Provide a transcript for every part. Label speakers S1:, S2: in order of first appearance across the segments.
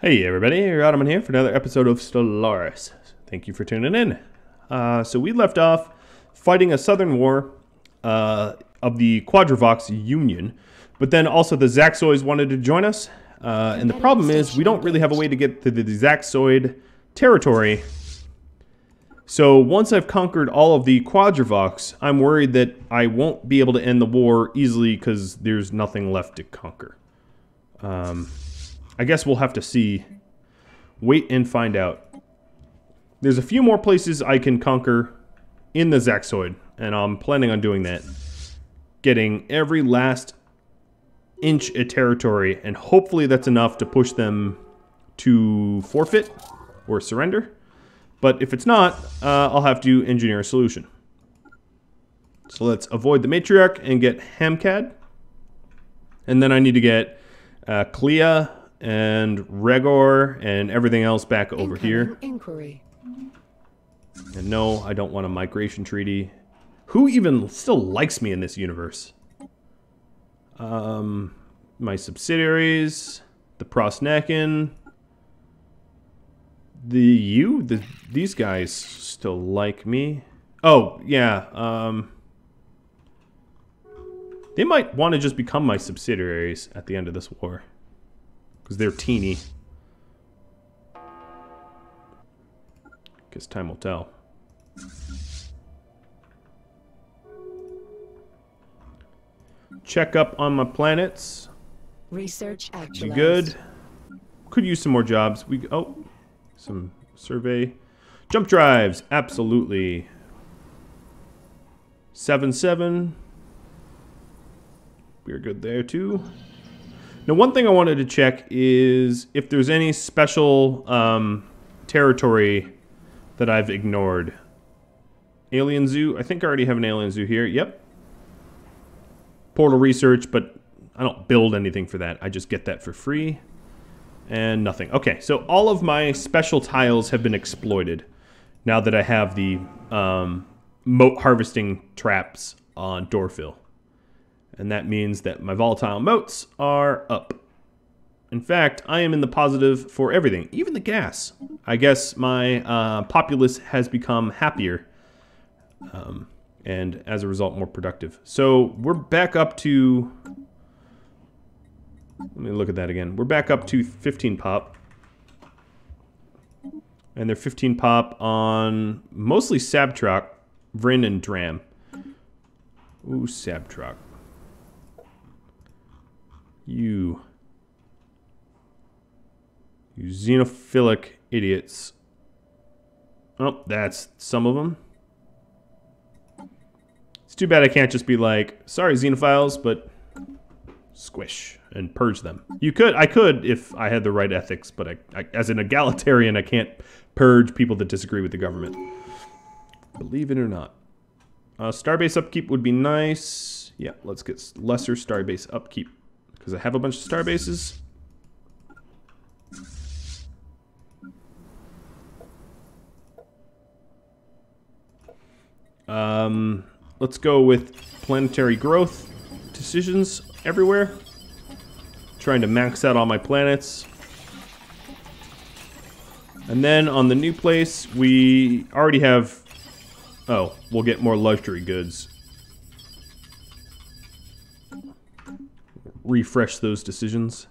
S1: Hey everybody, Ottoman here for another episode of Stellaris. Thank you for tuning in. So we left off fighting a southern war of the Quadrivox Union, but then also the Zaxoids wanted to join us. And the problem is we don't really have a way to get to the Zaxoid territory. So once I've conquered all of the Quadrivox, I'm worried that I won't be able to end the war easily because there's nothing left to conquer. I guess we'll have to see. Wait and find out. There's a few more places I can conquer in the Zaxoid, and I'm planning on doing that. Getting every last inch of territory, and hopefully that's enough to push them to forfeit or surrender. But if it's not, I'll have to engineer a solution. So let's avoid the Matriarch and get Hamcad. And then I need to get Clea and Regor and everything else back over here. Inquiry. And no, I don't want a migration treaty. Who even still likes me in this universe? My subsidiaries, the Prosnakin, these guys still like me. Oh, yeah, they might want to just become my subsidiaries at the end of this war. Because they're teeny. Guess time will tell. Check up on my planets.
S2: Research actualized.
S1: Good. Could use some more jobs. Some survey. Jump drives, absolutely. 7-7. We're good there too. Now, one thing I wanted to check is if there's any special territory that I've ignored. Alien Zoo. I think I already have an Alien Zoo here. Yep. Portal research, but I don't build anything for that. I just get that for free. And nothing. Okay, so all of my special tiles have been exploited now that I have the moat harvesting traps on Dorfill. And that means that my volatile moats are up. In fact, I am in the positive for everything, even the gas. I guess my populace has become happier. And as a result, more productive. So we're back up to... Let me look at that again. We're back up to 15 pop. And they're 15 pop on mostly Sabtrock, Vrinn, and Dram. Ooh, Sabtrock. You xenophilic idiots. Oh, that's some of them. It's too bad I can't just be like, sorry, xenophiles, but squish and purge them. I could if I had the right ethics, but I as an egalitarian, I can't purge people that disagree with the government. Believe it or not. Starbase upkeep would be nice. Yeah, let's get lesser starbase upkeep. Because I have a bunch of star bases. Let's go with planetary growth decisions everywhere. Trying to max out all my planets. And then on the new place, we already have... Oh, we'll get more luxury goods. Refresh those decisions.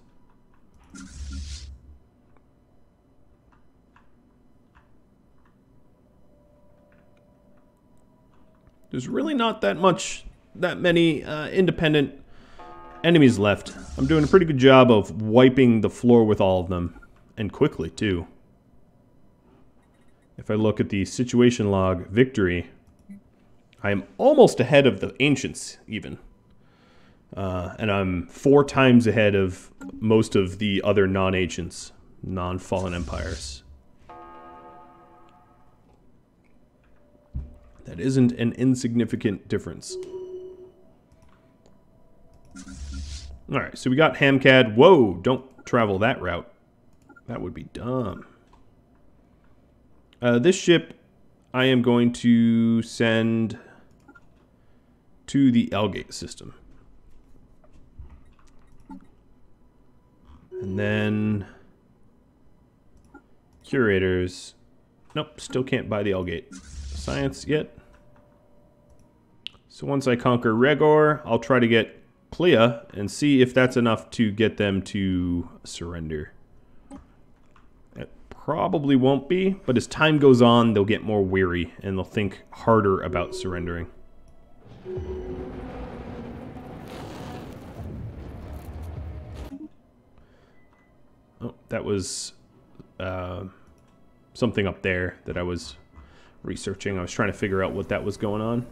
S1: There's really not that many independent enemies left. I'm doing a pretty good job of wiping the floor with all of them, and quickly too. If I look at the situation log victory, I am almost ahead of the ancients even. And I'm 4 times ahead of most of the other non-ancients, non-fallen empires. That isn't an insignificant difference. Alright, so we got Hamcad. Whoa, don't travel that route. That would be dumb. This ship I am going to send to the Elgate system. And then Curators. Nope, still can't buy the Elgate. Science yet. So once I conquer Regor, I'll try to get Clea and see if that's enough to get them to surrender. It probably won't be, but as time goes on, they'll get more weary and they'll think harder about surrendering. Oh, that was something up there that I was researching. I was trying to figure out what that was going on.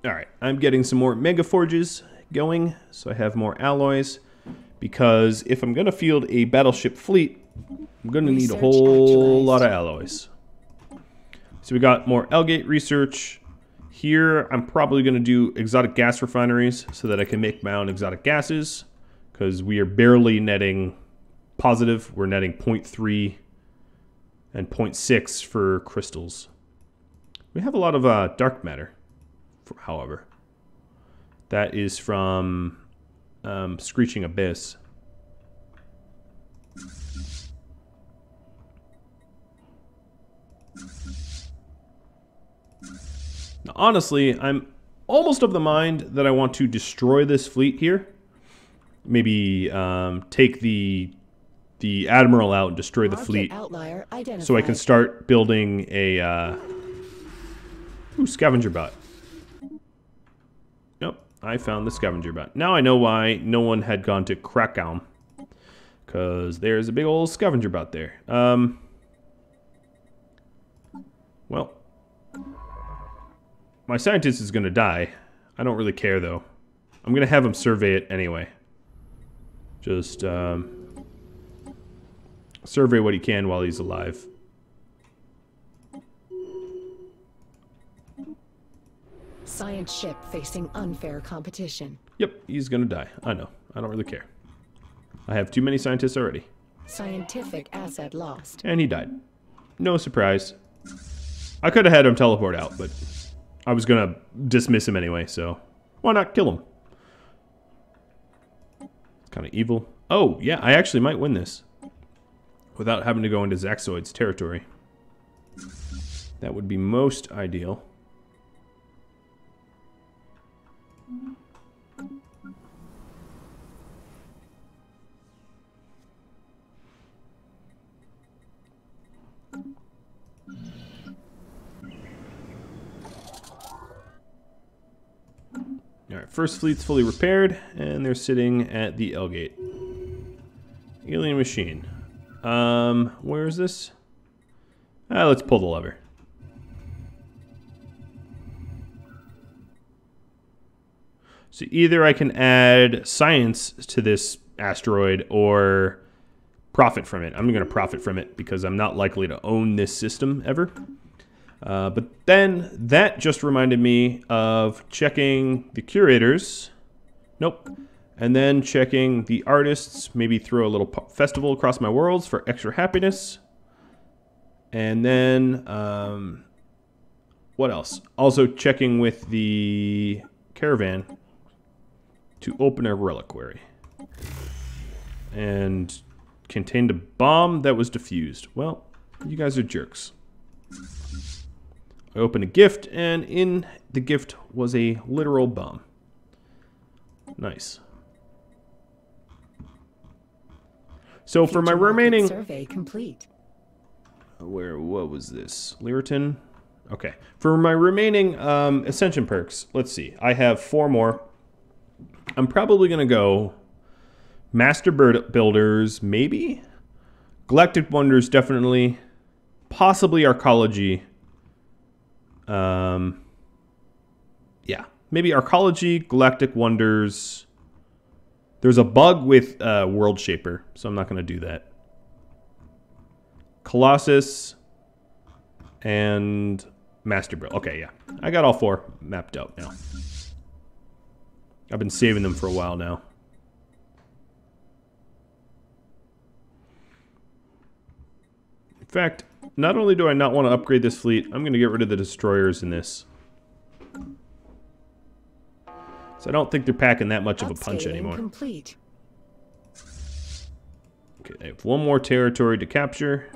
S1: Alright, I'm getting some more Mega Forges going, so I have more alloys, because if I'm going to field a battleship fleet, I'm going to need a whole lot of alloys. So we got more Elgate research. Here, I'm probably going to do exotic gas refineries so that I can make my own exotic gases, because we are barely netting positive. We're netting 0.3 and 0.6 for crystals. We have a lot of dark matter. However, that is from Screeching Abyss. Now, honestly, I'm almost of the mind that I want to destroy this fleet here. Maybe take the Admiral out and destroy the fleet, so I can start building a scavenger bot. I found the scavenger bot. Now I know why no one had gone to Krakow. Because there's a big old scavenger bot there. Well. My scientist is going to die. I don't really care, though. I'm going to have him survey it anyway. Just, survey what he can while he's alive.
S2: Science ship facing unfair competition.
S1: Yep, he's gonna die. I know. I don't really care. I have too many scientists already.
S2: Scientific asset lost.
S1: And he died. No surprise. I could have had him teleport out, but I was gonna dismiss him anyway, so why not kill him? It's kind of evil. Oh, yeah, I actually might win this without having to go into Zaxoid's territory. That would be most ideal. Alright, first fleet's fully repaired, and they're sitting at the Elgate. Alien machine. Where is this? Let's pull the lever. So either I can add science to this asteroid or profit from it. I'm going to profit from it because I'm not likely to own this system ever. But then that just reminded me of checking the curators. Nope. And then checking the artists. Maybe throw a little festival across my worlds for extra happiness. And then, what else? Also checking with the caravan to open a reliquary. And contained a bomb that was defused. Well, you guys are jerks. I opened a gift, and in the gift was a literal bomb. Nice. So for my remaining
S2: survey complete.
S1: What was this? Lyriton? Okay. For my remaining Ascension perks, let's see. I have 4 more. I'm probably going to go Master Builders, maybe? Galactic Wonders, definitely. Possibly Arcology. Yeah. Maybe Arcology, Galactic Wonders. There's a bug with World Shaper, so I'm not going to do that. Colossus and Master Build. Okay, yeah. I got all 4 mapped out now. I've been saving them for a while now. In fact, not only do I not want to upgrade this fleet, I'm going to get rid of the destroyers in this. So I don't think they're packing that much of a punch
S2: Upscaling
S1: anymore.
S2: complete.
S1: Okay, they have one more territory to capture.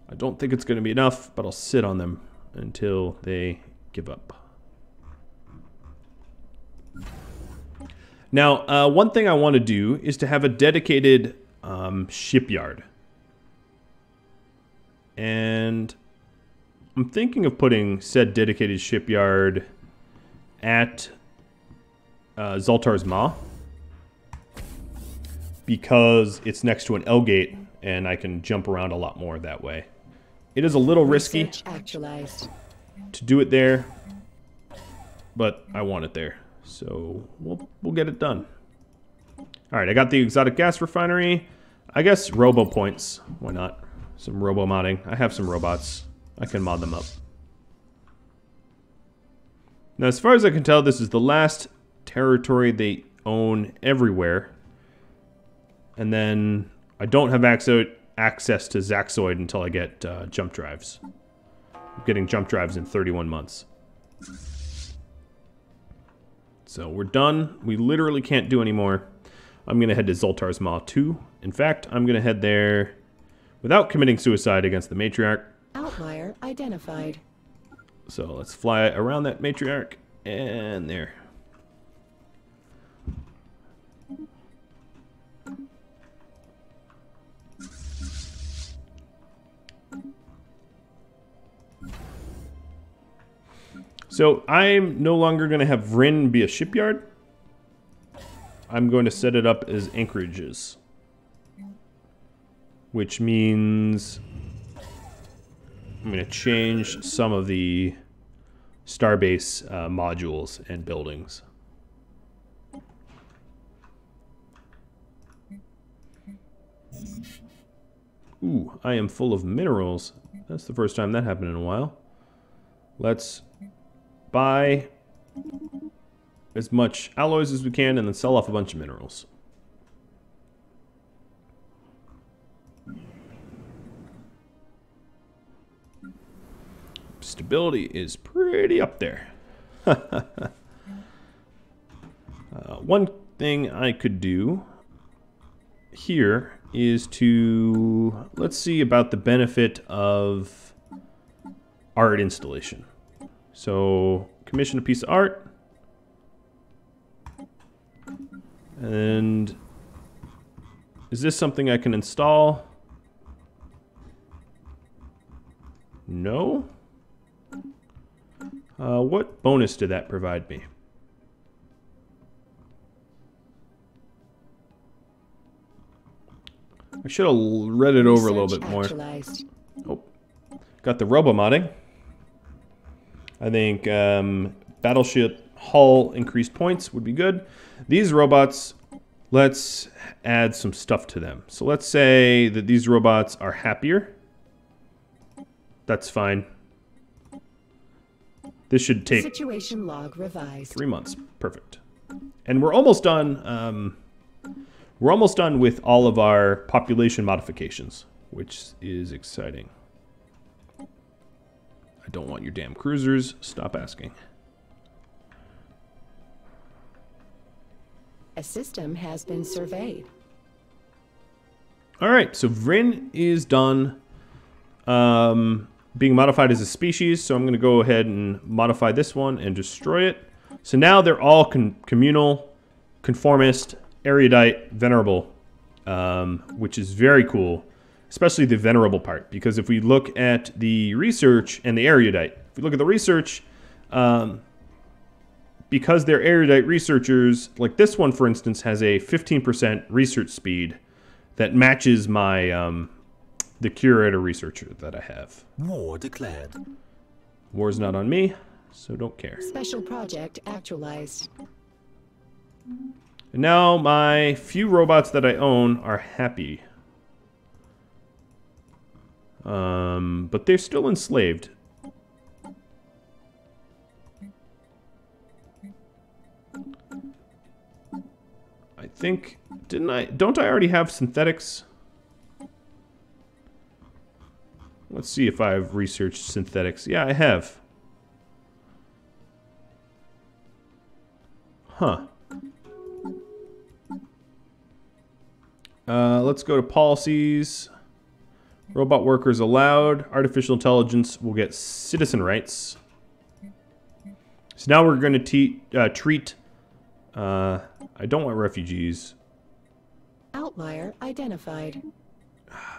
S1: I don't think it's going to be enough, but I'll sit on them until they give up. Now, one thing I want to do is to have a dedicated shipyard. And I'm thinking of putting said dedicated shipyard at Zoltar's Maw, because it's next to an L-gate and I can jump around a lot more that way. It is a little risky to do it there, but I want it there, so we'll get it done. Alright, I got the exotic gas refinery. I guess robo points. Why not? Some robo modding. I have some robots. I can mod them up. Now, as far as I can tell, this is the last territory they own everywhere. And then I don't have access to Zaxoid until I get jump drives. I'm getting jump drives in 31 months. So we're done. We literally can't do any more. I'm going to head to Zoltar's Maw 2. In fact, I'm going to head there without committing suicide against the Matriarch.
S2: Outlier identified.
S1: So let's fly around that Matriarch, and there. So I'm no longer going to have Vrinn be a shipyard. I'm going to set it up as anchorages. Which means I'm going to change some of the starbase modules and buildings. Ooh, I am full of minerals. That's the first time that happened in a while. Let's buy as much alloys as we can and then sell off a bunch of minerals. Stability is pretty up there. One thing I could do here is to, let's see about the benefit of art installation. So commission a piece of art. And is this something I can install? No. What bonus did that provide me? I should have read it over a little bit more. Oh, got the robo modding. I think battleship hull increased points would be good. These robots, let's add some stuff to them. So let's say that these robots are happier. That's fine. This should take
S2: situation log revised.
S1: 3 months. Perfect. And we're almost done. We're almost done with all of our population modifications, which is exciting. I don't want your damn cruisers. Stop asking.
S2: A system has been surveyed.
S1: All right, so Vrinn is done being modified as a species, so I'm going to go ahead and modify this one and destroy it. So now they're all communal, conformist, erudite, venerable, which is very cool, especially the venerable part, because if we look at the research and the erudite, if we look at the research, because they're erudite researchers, like this one, for instance, has a 15% research speed that matches my the curator researcher that I have.
S3: War declared.
S1: War's not on me, so don't care.
S2: Special project actualized.
S1: And now my few robots that I own are happy. But they're still enslaved. I think, don't I already have synthetics? Let's see if I've researched synthetics. Yeah, I have. Huh. Let's go to policies. Robot workers allowed. Artificial intelligence will get citizen rights. So now we're going to treat... I don't want refugees.
S2: Outlier identified.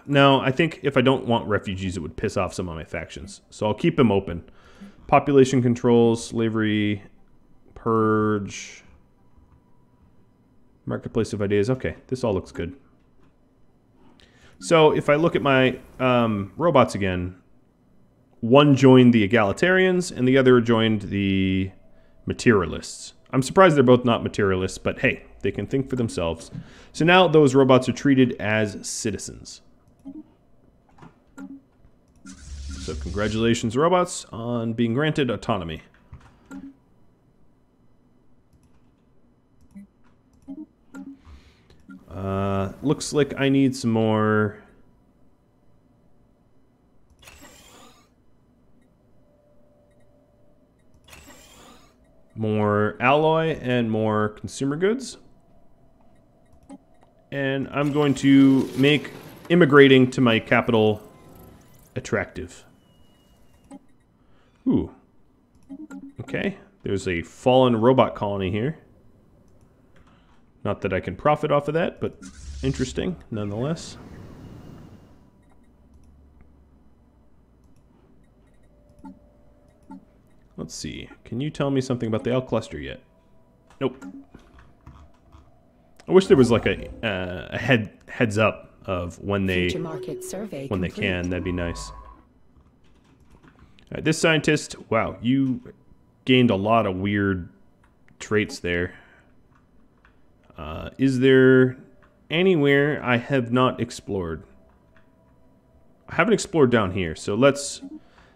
S1: No, I think if I don't want refugees, it would piss off some of my factions. So I'll keep them open. Population controls, slavery, purge, marketplace of ideas. Okay, this all looks good. So if I look at my robots again, one joined the Egalitarians and the other joined the Materialists. I'm surprised they're both not Materialists, but hey, they can think for themselves. So now those robots are treated as citizens. So congratulations, robots, on being granted autonomy. Looks like I need some more... more alloy and more consumer goods. And I'm going to make immigrating to my capital attractive. Ooh. Okay, there's a fallen robot colony here. Not that I can profit off of that, but interesting nonetheless. Let's see. Can you tell me something about the L cluster yet? Nope. I wish there was like a heads up of when they
S2: Future market survey
S1: when they
S2: complete.
S1: can. That'd be nice. All right, this scientist, wow, you gained a lot of weird traits there. Is there anywhere I have not explored? I haven't explored down here, so let's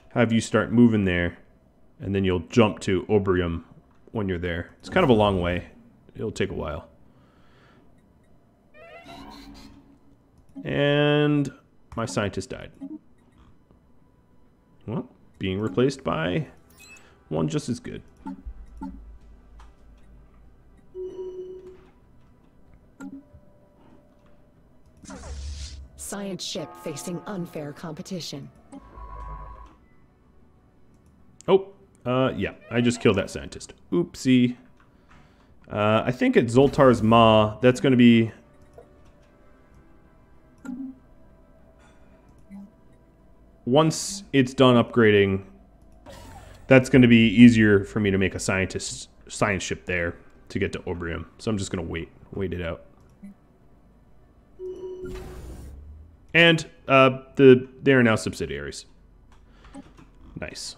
S1: have you start moving there, and then you'll jump to Obrium when you're there. It's kind of a long way. It'll take a while. And my scientist died. Well, being replaced by one just as good.
S2: Science ship facing unfair competition.
S1: Oh, yeah, I just killed that scientist. Oopsie. I think at Zoltar's Maw, that's going to be... once it's done upgrading, that's going to be easier for me to make a science ship there to get to Obrium. So I'm just going to wait it out. And they are now subsidiaries. Nice.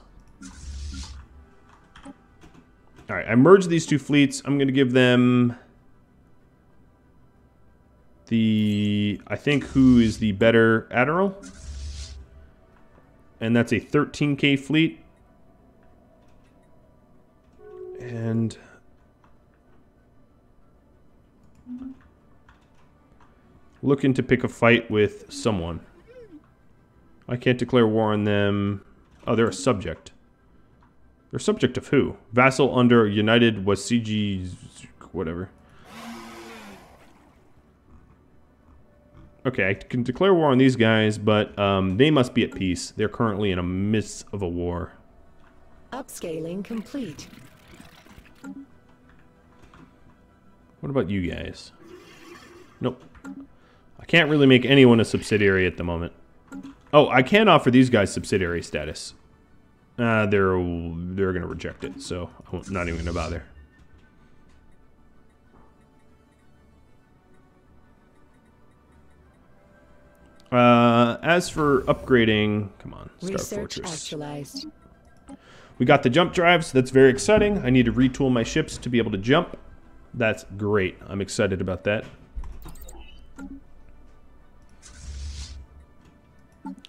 S1: All right, I merged these two fleets. I'm going to give them the, I think, who is the better admiral. And that's a 13K fleet. And looking to pick a fight with someone. I can't declare war on them. Oh, they're a subject. They're subject of who? Vassal under United Wasiji... whatever. Okay, I can declare war on these guys, but they must be at peace. They're currently in a midst of a war.
S2: Upscaling complete.
S1: What about you guys? Nope. I can't really make anyone a subsidiary at the moment. Oh, I can offer these guys subsidiary status. They're going to reject it, so I'm not even going to bother. As for upgrading, come on, Star
S2: Research
S1: Fortress.
S2: actualized.
S1: We got the jump drives. That's very exciting. I need to retool my ships to be able to jump. That's great. I'm excited about that.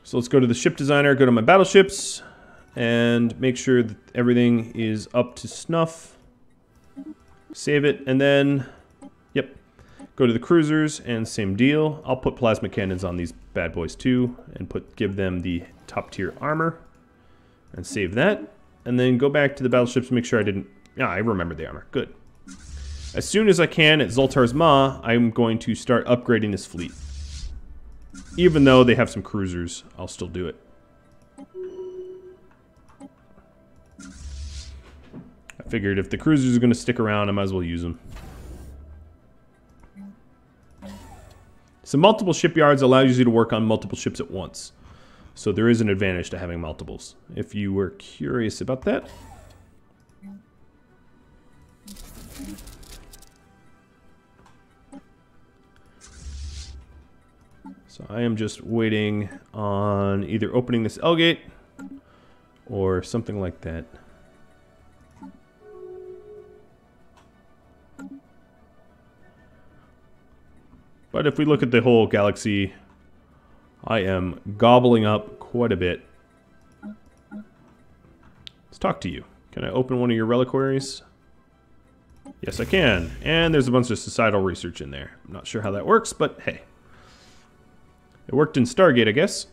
S1: So let's go to the ship designer, go to my battleships, and make sure that everything is up to snuff. Save it, and then, yep, go to the cruisers, and same deal. I'll put plasma cannons on these bad boys too, and give them the top tier armor, and save that. And then go back to the battleships and make sure I didn't, yeah, I remember the armor, good. As soon as I can at Zoltar's Maw, I'm going to start upgrading this fleet. Even though they have some cruisers, I'll still do it. I figured if the cruisers are going to stick around, I might as well use them. So multiple shipyards allows you to work on multiple ships at once. So there is an advantage to having multiples, if you were curious about that. So I am just waiting on either opening this L gate or something like that. But if we look at the whole galaxy, I am gobbling up quite a bit. Let's talk to you. Can I open one of your reliquaries? Yes, I can. And there's a bunch of societal research in there. I'm not sure how that works, but hey. It worked in Stargate, I guess,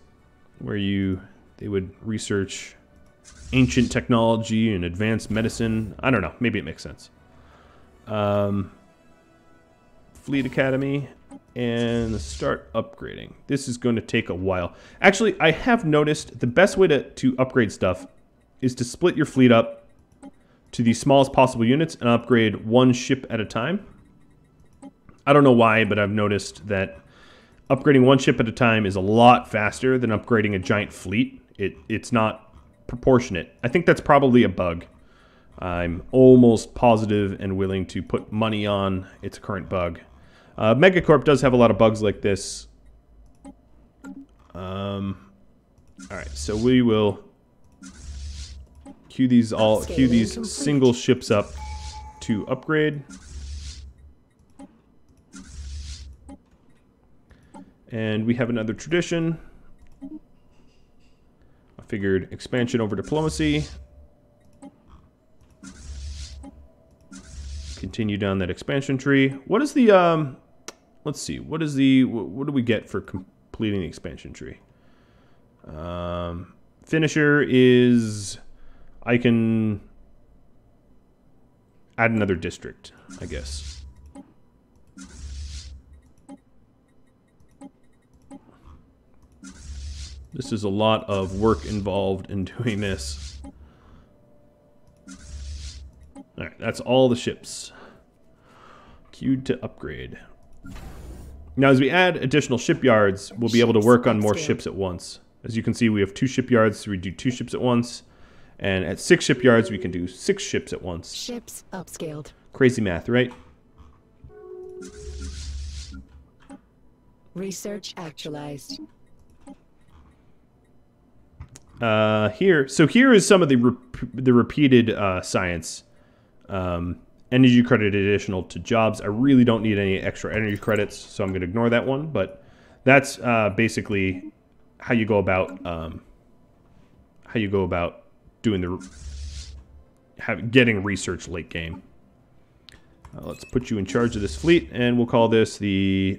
S1: where they would research ancient technology and advanced medicine. I don't know. Maybe it makes sense. Fleet Academy and start upgrading. This is going to take a while. Actually, I have noticed the best way to upgrade stuff is to split your fleet up to the smallest possible units and upgrade one ship at a time. I don't know why, but I've noticed that upgrading one ship at a time is a lot faster than upgrading a giant fleet. It's not proportionate. I think that's probably a bug. I'm almost positive and willing to put money on it's a current bug. MegaCorp does have a lot of bugs like this. Alright, so we will queue these single ships up to upgrade. And we have another tradition. I figured expansion over diplomacy. Continue down that expansion tree. What is the, let's see, what do we get for completing the expansion tree? Finisher is, I can add another district, I guess. This is a lot of work involved in doing this. Alright, that's all the ships. Queued to upgrade. Now, as we add additional shipyards, we'll be able to work on more ships at once. As you can see, we have 2 shipyards, so we do 2 ships at once. And at 6 shipyards, we can do 6 ships at once.
S2: Ships upscaled.
S1: Crazy math, right?
S2: Research actualized.
S1: Here is some of the repeated science. Energy credit additional to jobs. I really don't need any extra energy credits, so I'm going to ignore that one. But that's basically how you go about doing getting research late game. Let's put you in charge of this fleet, and we'll call this the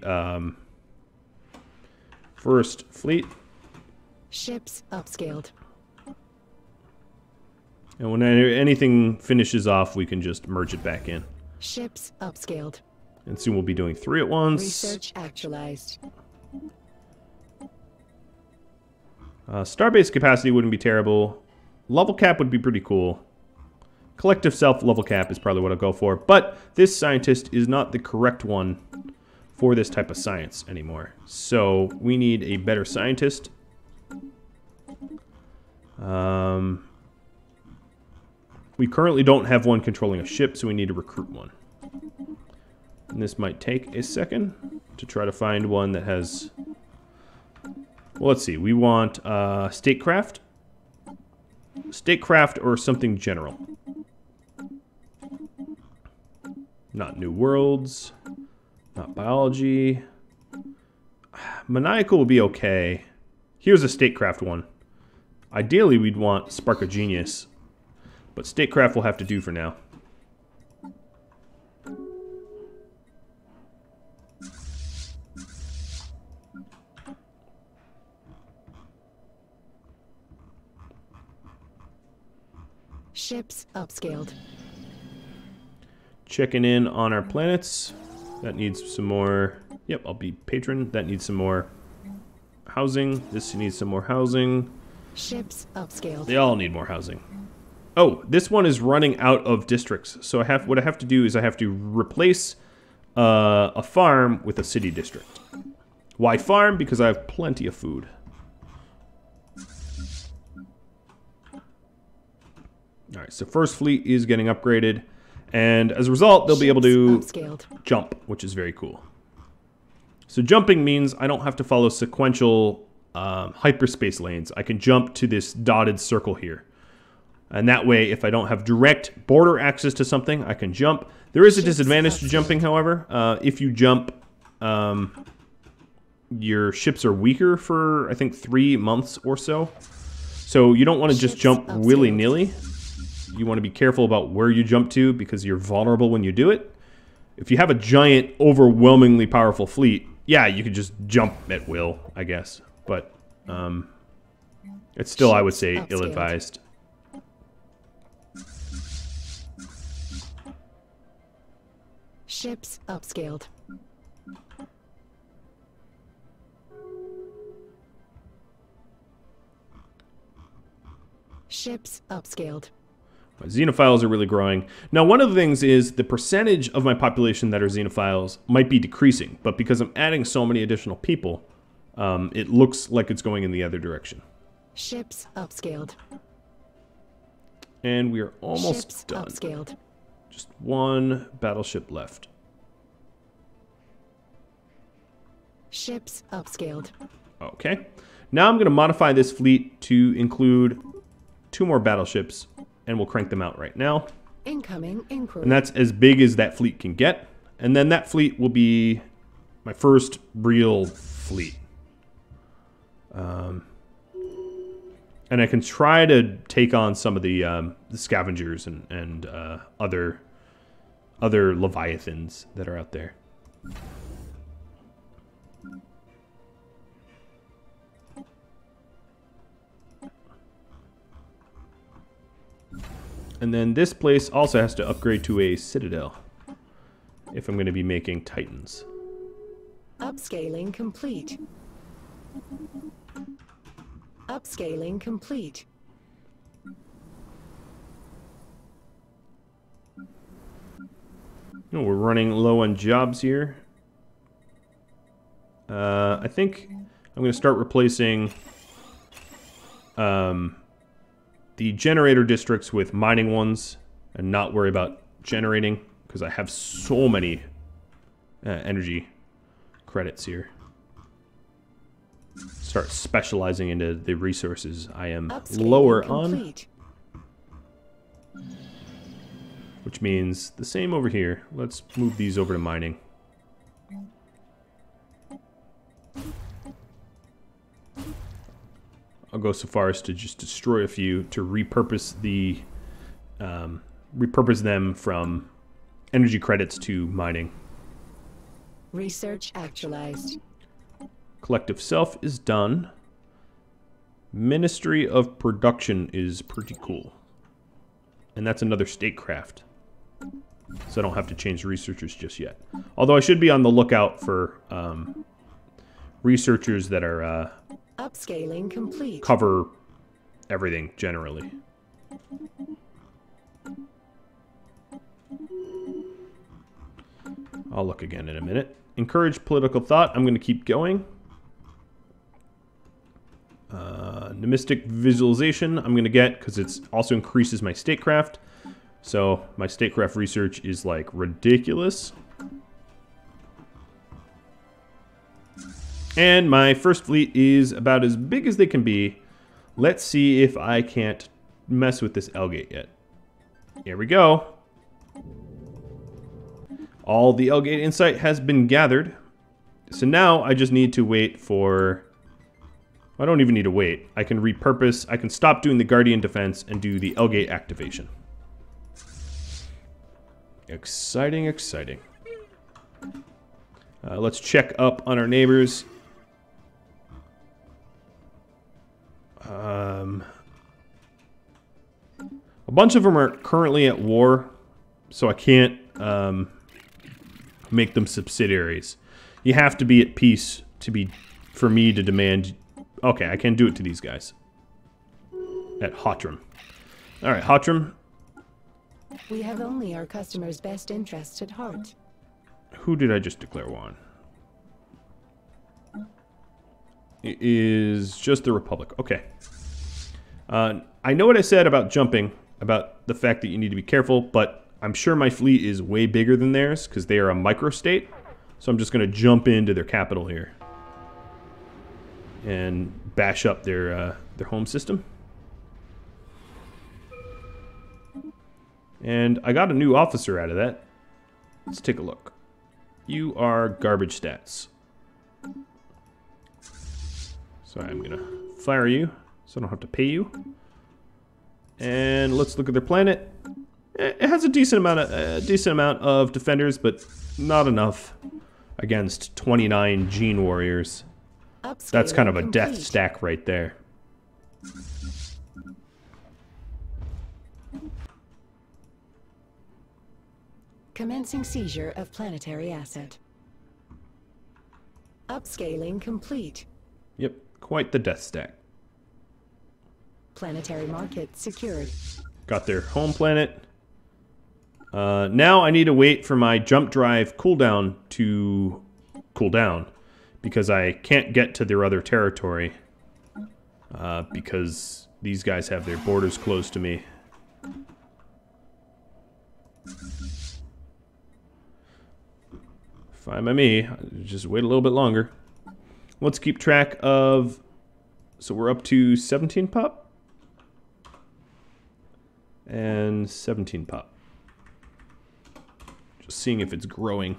S1: first fleet.
S2: Ships upscaled.
S1: And when anything finishes off, we can just merge it back in.
S2: Ships upscaled.
S1: And soon we'll be doing 3 at once.
S2: Research actualized.
S1: Starbase capacity wouldn't be terrible. Level cap would be pretty cool. Collective self level cap is probably what I'll go for. But this scientist is not the correct one for this type of science anymore. So we need a better scientist. We currently don't have one controlling a ship, so we need to recruit one. And this might take a second to try to find one that has... Well, let's see. We want statecraft. Statecraft or something general. Not New Worlds. Not biology. Maniacal would be okay. Here's a statecraft one. Ideally, we'd want Spark of Genius. But statecraft will have to do for now.
S2: Ships upscaled.
S1: Checking in on our planets. That needs some more... Yep, I'll be patron. That needs some more housing. This needs some more housing.
S2: Ships upscaled.
S1: They all need more housing. Oh, this one is running out of districts. So what I have to do is I have to replace a farm with a city district. Why farm? Because I have plenty of food. Alright, so first fleet is getting upgraded. And as a result, they'll be able to jump, which is very cool. So jumping means I don't have to follow sequential hyperspace lanes. I can jump to this dotted circle here. And that way, if I don't have direct border access to something, I can jump. There is a disadvantage to jumping, however. If you jump, your ships are weaker for, I think, 3 months or so. So you don't want to just jump willy-nilly. You want to be careful about where you jump to because you're vulnerable when you do it. If you have a giant, overwhelmingly powerful fleet, yeah, you could just jump at will, I guess. But it's still, I would say, ill-advised.
S2: Ships upscaled. Ships upscaled.
S1: My xenophiles are really growing. Now, one of the things is the percentage of my population that are xenophiles might be decreasing, but because I'm adding so many additional people, it looks like it's going in the other direction.
S2: Ships upscaled.
S1: And we are almost
S2: Ships
S1: done.
S2: Upscaled.
S1: Just one battleship left.
S2: Ships upscaled.
S1: Okay. Now I'm going to modify this fleet to include 2 more battleships, and we'll crank them out right now.
S2: Incoming inquiry.
S1: And that's as big as that fleet can get. And then that fleet will be my first real fleet. And I can try to take on some of the scavengers and other leviathans that are out there. And then this place also has to upgrade to a citadel if I'm going to be making Titans.
S2: Upscaling complete. Upscaling complete.
S1: Oh, we're running low on jobs here. I think I'm going to start replacing the generator districts with mining ones and not worry about generating because I have so many energy credits here. Start specializing into the resources I am lower on. Which means the same over here. Let's move these over to mining. I'll go so far as to just destroy a few to repurpose them from energy credits to mining.
S2: Research actualized.
S1: Collective Self is done. Ministry of Production is pretty cool. And that's another statecraft. So I don't have to change researchers just yet. Although I should be on the lookout for researchers that are
S2: upscaling complete.
S1: Cover everything generally. I'll look again in a minute. Encourage political thought. I'm going to keep going. Numismatic visualization I'm going to get because it also increases my statecraft. So my statecraft research is like ridiculous. And my first fleet is about as big as they can be. Let's see if I can't mess with this L-gate yet. Here we go. All the L-gate insight has been gathered. So now I just need to wait for... I don't even need to wait. I can repurpose. I can stop doing the Guardian defense and do the L-gate activation. Exciting, exciting. Let's check up on our neighbors. A bunch of them are currently at war, so I can't make them subsidiaries. You have to be at peace for me to demand. Okay, I can do it to these guys. At Hotram. Alright, Hotram.
S2: We have only our customers' best interests at heart.
S1: Who did I just declare war on? It is just the Republic. Okay. I know what I said about jumping, about the fact that you need to be careful, but I'm sure my fleet is way bigger than theirs, because they are a microstate. So I'm just going to jump into their capital here. And bash up their home system. And I got a new officer out of that. Let's take a look. You are garbage stats. So I'm going to fire you, so I don't have to pay you. And let's look at their planet. It has a decent amount of defenders, but not enough against 29 gene warriors. That's kind of a death stack right there.
S2: Commencing seizure of planetary asset. Upscaling complete.
S1: Yep, quite the death stack.
S2: Planetary market secured.
S1: Got their home planet. Now I need to wait for my jump drive cooldown to cool down, because I can't get to their other territory because these guys have their borders closed to me. Fine by me. Just wait a little bit longer. Let's keep track of... So we're up to 17 pop. And 17 pop. Just seeing if it's growing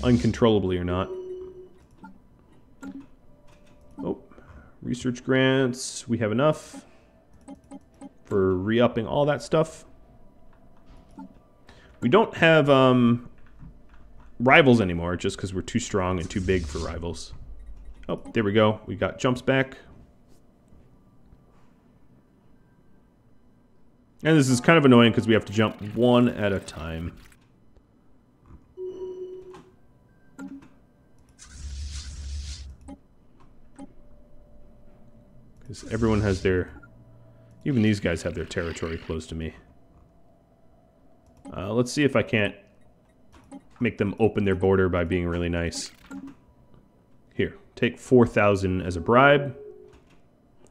S1: uncontrollably or not. Oh, research grants. We have enough for re-upping all that stuff. We don't have rivals anymore, just because we're too strong and too big for rivals. Oh, there we go. We got jumps back. And this is kind of annoying because we have to jump one at a time. Because everyone has their... Even these guys have their territory close to me. Let's see if I can't make them open their border by being really nice. Here, take 4,000 as a bribe.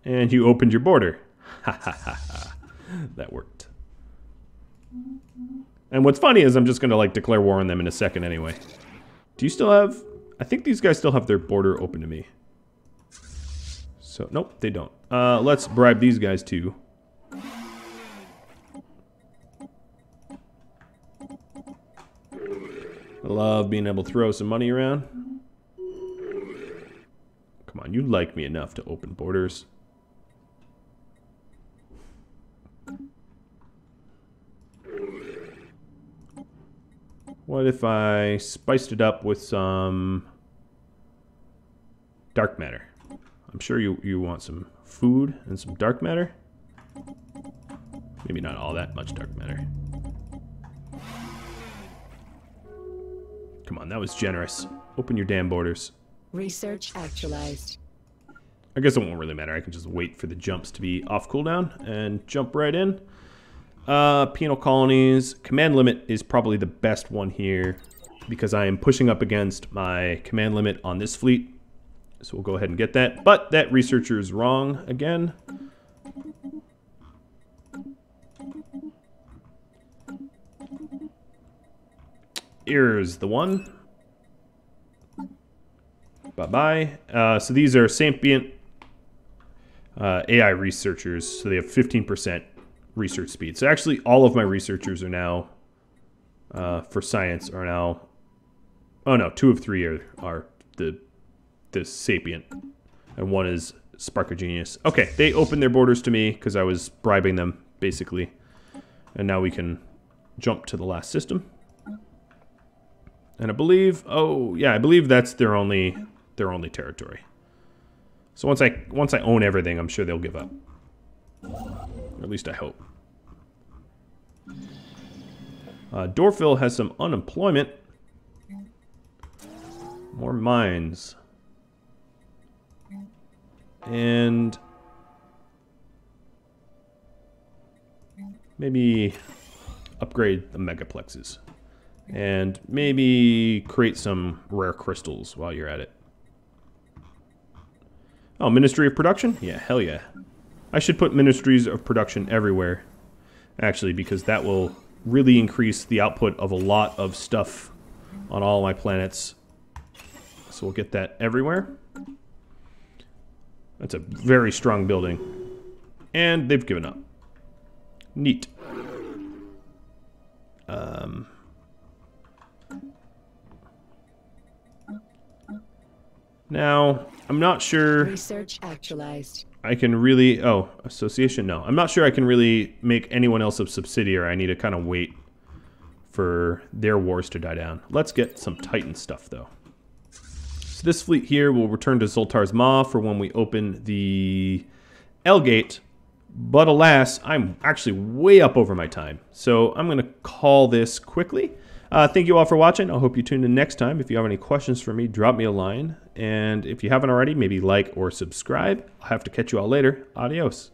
S1: And you opened your border. Ha ha ha ha. That worked. And what's funny is I'm just going to, like, declare war on them in a second anyway. Do you still have... I think these guys still have their border open to me. So, nope, they don't. Let's bribe these guys too. I love being able to throw some money around. Come on, you like me enough to open borders. What if I spiced it up with some dark matter? I'm sure you want some food and some dark matter. Maybe not all that much dark matter. Come on, that was generous. Open your damn borders.
S2: Research actualized.
S1: I guess it won't really matter. I can just wait for the jumps to be off cooldown and jump right in. Penal colonies. Command limit is probably the best one here because I am pushing up against my command limit on this fleet. So we'll go ahead and get that. But that researcher is wrong again. Here's the one. Bye-bye. So these are sapient AI researchers. So they have 15% research speed. So actually all of my researchers are now, for science, are now... Oh no, 2 of 3 are the sapient. And 1 is Spark of Genius. Okay, they opened their borders to me because I was bribing them, basically. And now we can jump to the last system. And I believe, oh yeah, I believe that's their only territory. So once I own everything, I'm sure they'll give up. Or at least I hope. Dorfville has some unemployment. More mines. And maybe upgrade the megaplexes. And maybe create some rare crystals while you're at it. Oh, Ministry of Production? Yeah, hell yeah. I should put Ministries of Production everywhere, actually, because that will really increase the output of a lot of stuff on all my planets. So we'll get that everywhere. That's a very strong building. And they've given up. Neat. Now, I'm not sure...
S2: Research actualized.
S1: I can really... Oh, association? No. I'm not sure I can really make anyone else a subsidiary. I need to kind of wait for their wars to die down. Let's get some Titan stuff, though. So this fleet here will return to Zoltar's Maw for when we open the L-Gate. But alas, I'm actually way up over my time. So I'm going to call this quickly. Thank you all for watching. I hope you tune in next time. If you have any questions for me, drop me a line. And if you haven't already, maybe like or subscribe. I'll have to catch you all later. Adios.